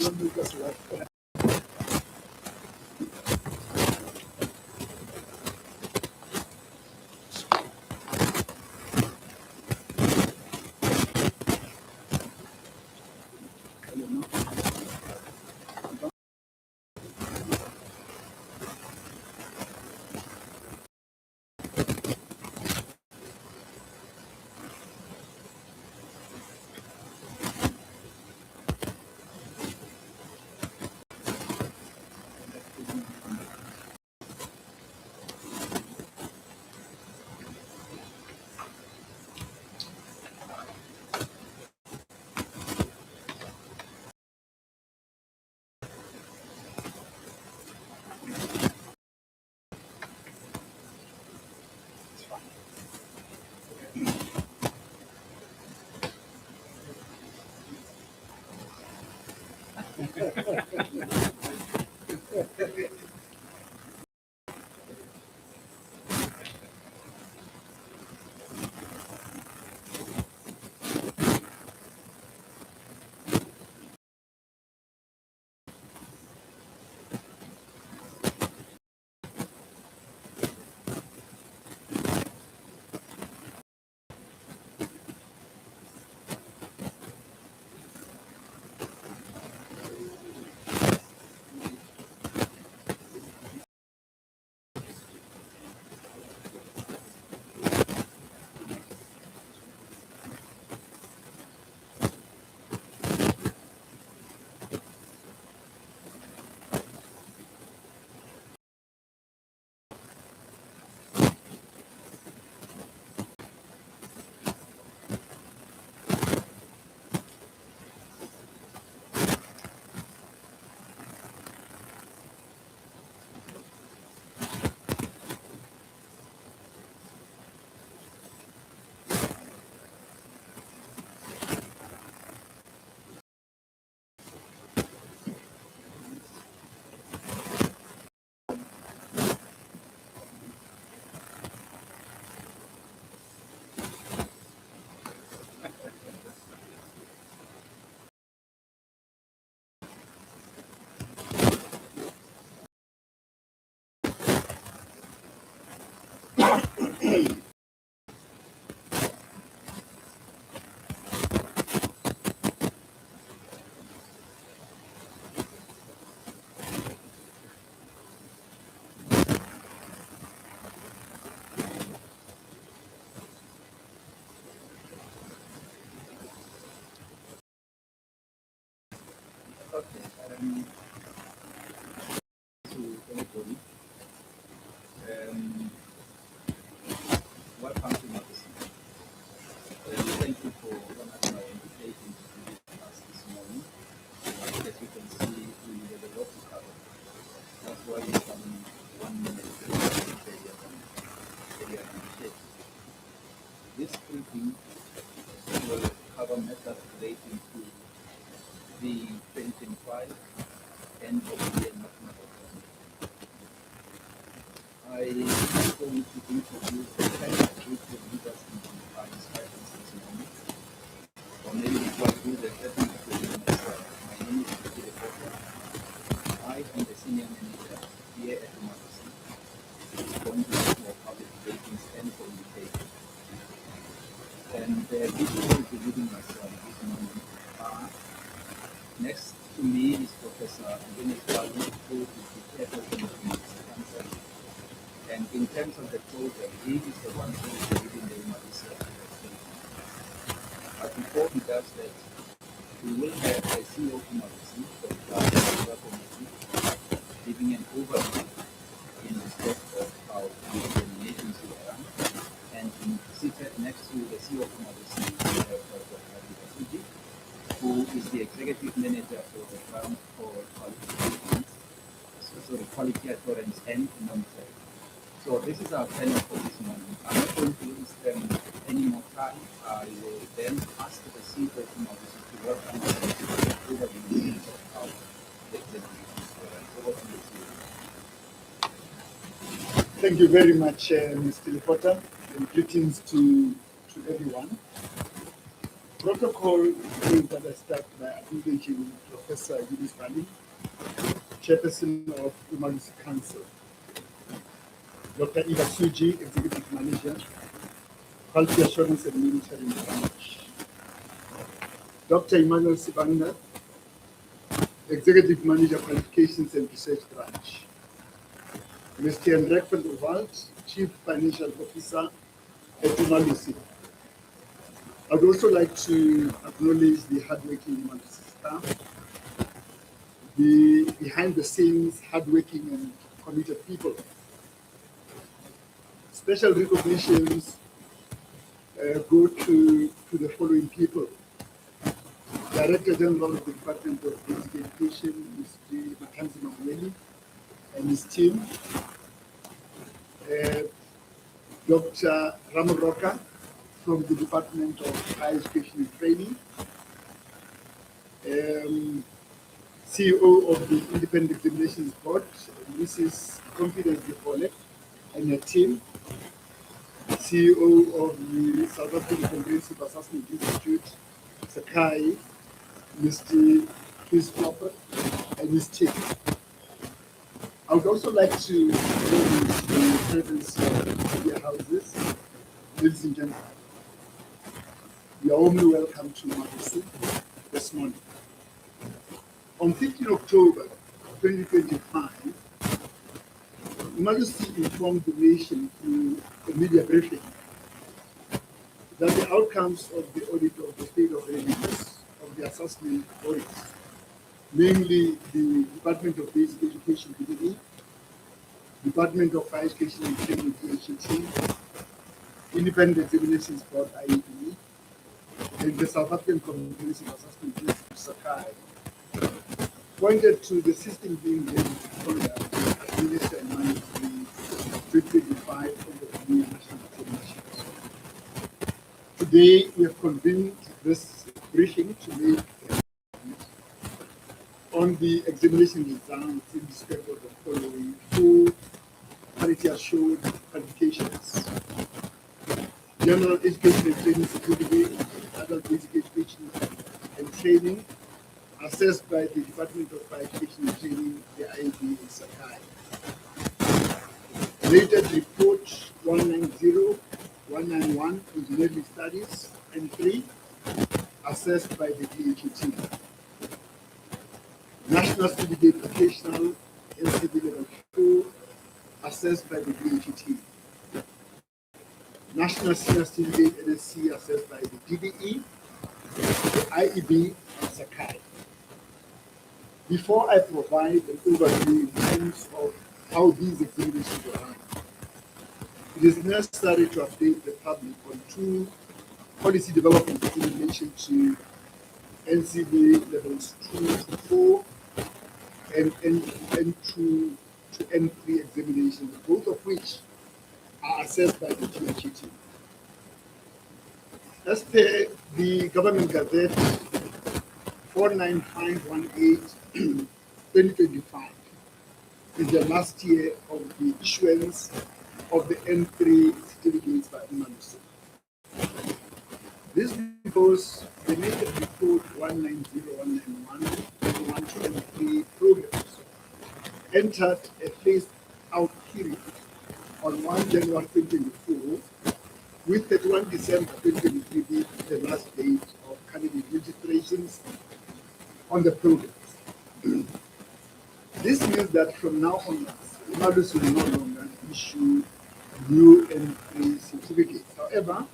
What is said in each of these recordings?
To everybody. Welcome to my visit. Thank you for honoring my invitation to be with us this morning. As you can see, we have a lot to cover. That's why we come 1 minute to the initiative. This briefing will cover matters relating to the 2025 end of the year national exam. I am going to introduce the 10 group of leaders in the participants this morning. Or maybe before I do that, let me introduce myself. My name is Philip Potter. I am the senior manager here at Umalusi, responsible for public relations and communication. And the people who will be leading myself this morning are, next to me is Professor Umalusi, who is the head of the council. And in terms of the program, he is the one who is leading the Umalusi activity. But before he does that, we will have a CEO of Umalusi, the committee, giving an overview in respect of how the examinations will run. And seated next to the CEO of Umalusi, we have Dr. Umalusi, who is the executive manager for the ground for qualifications, so the quality assurance and monitoring. So this is our panel for this morning. I'm not going to lose any more time. I will then ask the CEO of Umalusi to welcome us to the overview of how the examinations will run. Over to you, CEO. Thank you very much, Mr. Potter, and greetings to everyone. Protocol is that I start by acknowledging Professor Yudis Bali, Chairperson of Umalusi Council, Dr. Eva Suji, Executive Manager, Quality Assurance and Monitoring Branch, Dr. Emmanuel Sibanda, Executive Manager, Qualifications and Research Branch, Mr. Hendrik van der Walt, Chief Financial Officer at Umalusi. I'd also like to acknowledge the hardworking Umalusi staff, the behind-the-scenes hardworking and committed people. Special recognitions go to the following people. Director General of the Department of Basic Education, Mr. Makanzi Maweli, and his team. Dr. Ramaroka from the Department of Higher Education and Training. CEO of the Independent Examinations Board, Mrs. Confidence Depole, and her team. CEO of the South African Comprehensive Assessment Institute, SACAI, Mr. Chris Flopper, and his team. I would also like to acknowledge the presence of media houses. Ladies and gentlemen, you are warmly welcome to Umalusi this morning. On 15 October 2025, Umalusi informed the nation through a media briefing that the outcomes of the audit of the state of readiness of the assessment audits, namely the Department of Basic Education, DHET, Department of Higher Education and Training, DHET, Independent Examinations Board, IEB, and the South African Comprehensive Assessment Institute, SACAI, pointed to the system being ready to conduct, administer, and manage the 2025 of the new national examinations. Today, we have convened this briefing to make on the examination results in respect of the following four quality assured qualifications: General Education and Training Certificate, Adult Basic Education and Training, assessed by the Department of Higher Education and Training, the IEB and SACAI. Related Report 190, 191, Engineering Studies, and 3, assessed by the DHET. National Certificate Vocational, NCD Level 4, assessed by the DHET. National Senior Certificate, NSC, assessed by the DBE, the IEB, and SACAI. Before I provide an overview in terms of how these examinations were run, it is necessary to update the public on two policy developments in relation to NCD levels 2 to 4 and N2 to N3 examinations, both of which are assessed by the DHET. As per the Government Gazette 49518 2025, is the last year of the issuance of the N3 certificates by Umalusi. This because the naked report 190191 and 1 to N3 programs entered a phased out period on 1 January 2024, with 31 December 2023 being the last date of candidate registrations on the programs. This means that from now on, Umalusi will no longer issue new N3 certificates. However,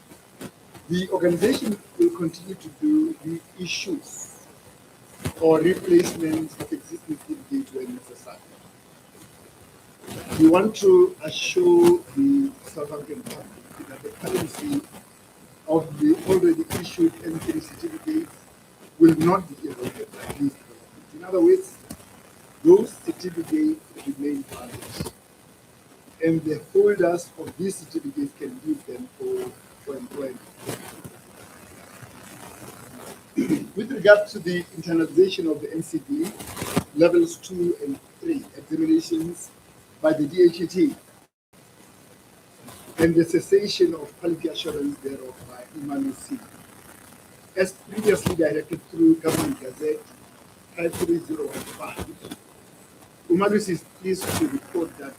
the organization will continue to do the issues or replacements of existing certificates when necessary. We want to assure the South African public that the currency of the already issued N3 certificates will not be eroded by these developments. In other words, those certificates remain valid, and the holders of these certificates can use them for employment. With regard to the internalization of the NCD levels 2 and 3 examinations by the DHET and the cessation of quality assurance thereof by Umalusi, As previously directed through Government Gazette 53015, Umalusi is pleased to report that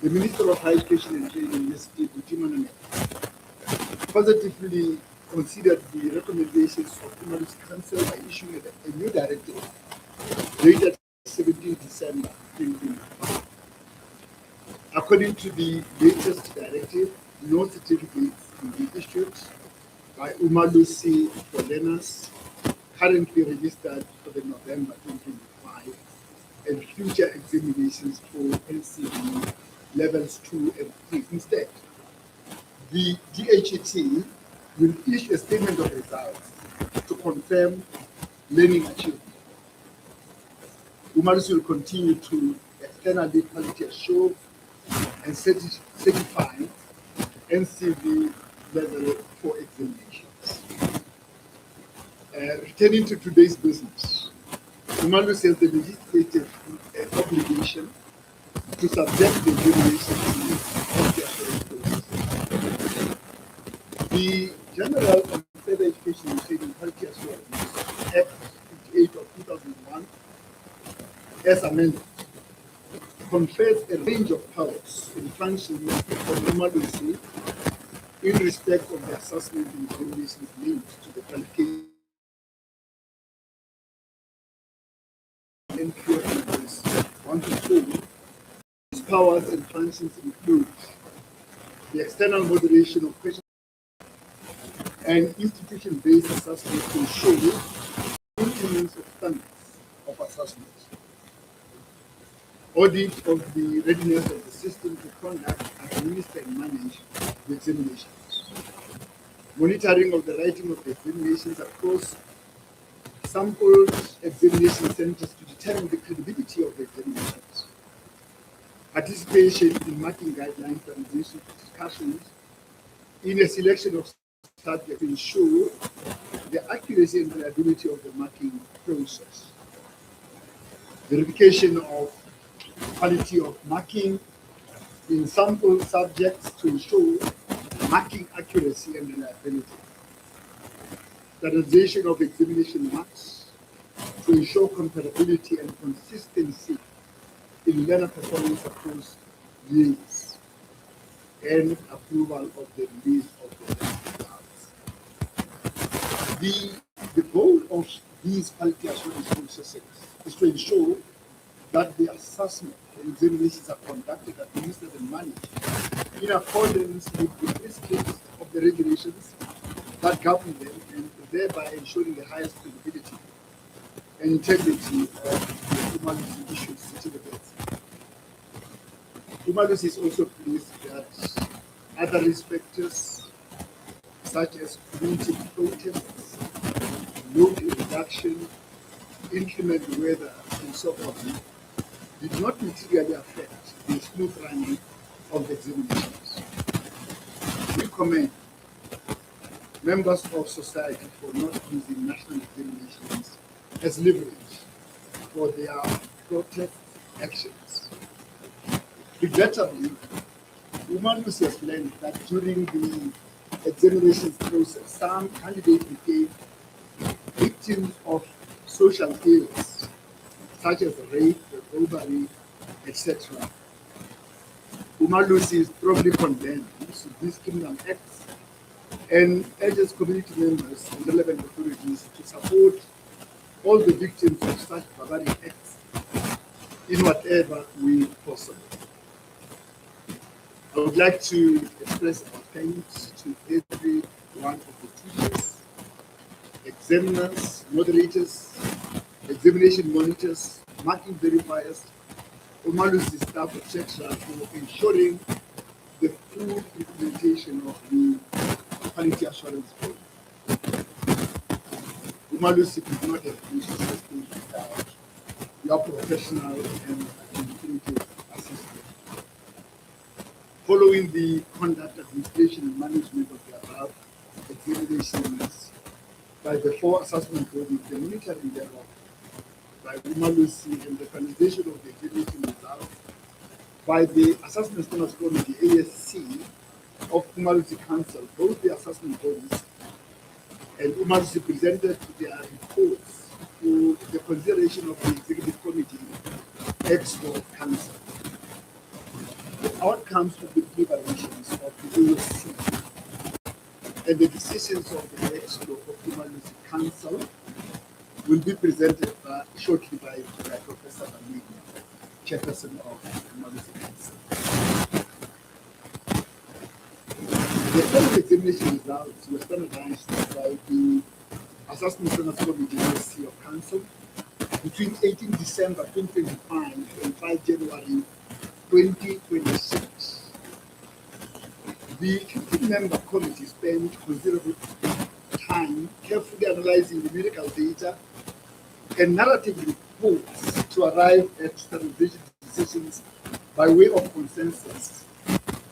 the Minister of Higher Education and Training, Ms. Umalusi, positively considered the recommendations of Umalusi Council by issuing a new directive dated 17 December 2025. According to the latest directive, no certificates will be issued by Umalusi for learners currently registered for the November 2025 and future examinations for NCE levels 2 and 3. Instead, the DHET will issue a statement of results to confirm learning achievement. Umalusi will continue to externally quality assure and certify NCV level 4 examinations. Returning to today's business, Umalusi has the legislative obligation to subject the examination to quality assurance process. The General on Further Education and Training Quality Assurance Act 58 of 2001, as amended, confers a range of powers and functions on Umalusi in respect of the assessment and examinations linked to the qualification and numbers 1 to 4. These powers and functions include the external moderation of questions and institution-based assessment to ensure implements of standards of assessment, audit of the readiness of the system to conduct, administer, and manage the examinations, monitoring of the writing of the examinations across sampled examination centers to determine the credibility of the examinations, participation in marking guidelines and discussions in a selection of subjects to ensure the accuracy and reliability of the marking process, verification of quality of marking in sample subjects to ensure marking accuracy and reliability, standardization of examination marks to ensure comparability and consistency in learner performance across years, and approval of the release of the results. The goal of these quality assurance processes is to ensure that the assessment and examinations are conducted, administered, and managed in accordance with the prescriptions of the regulations that govern them, and thereby ensuring the highest credibility and integrity of the Umalusi issued certificates. Umalusi is also pleased that other inspectors, such as community protests, load reduction, inclement weather, and so on, did not materially affect the smooth running of the examinations. We commend members of society for not using national examinations as leverage for their protest actions. Regrettably, Umalusi has learned that during the examinations process, some candidates became victims of social ills, such as rape, robbery, etc. Umalusi is strongly condemns these criminal acts and urges community members and relevant authorities to support all the victims of such barbaric acts in whatever way possible. I would like to express our thanks to every one of the teachers, examiners, moderators, examination monitors, marking verifiers, Umalusi staff, etc., for ensuring the full implementation of the quality assurance program. Umalusi could not have been successful without your professional and administrative assistance. Following the conduct, administration, and management of the above examinations by the 4 assessment bodies, the monitoring thereof by Umalusi, and the finalization of the examination results by the Assessment Standards Committee, ASC, of Umalusi Council, both the assessment bodies and Umalusi presented their reports to the consideration of the Executive Committee, Expo Council. The outcomes of the deliberations of the AOC and the decisions of the Expo of Umalusi Council will be presented shortly by Professor Balini, chairperson of Umalusi Council. The final examination results were standardized by the Assessment Centers Committee of Council between 18 December 2025 and 5 January 2026. The 15-member committee spent considerable time carefully analyzing the numerical data and narrative reports to arrive at standardization decisions by way of consensus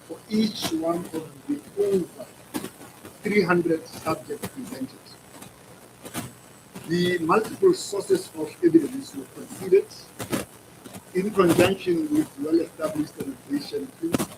for each one of the over 300 subjects presented. The multiple sources of evidence were considered in conjunction with well-established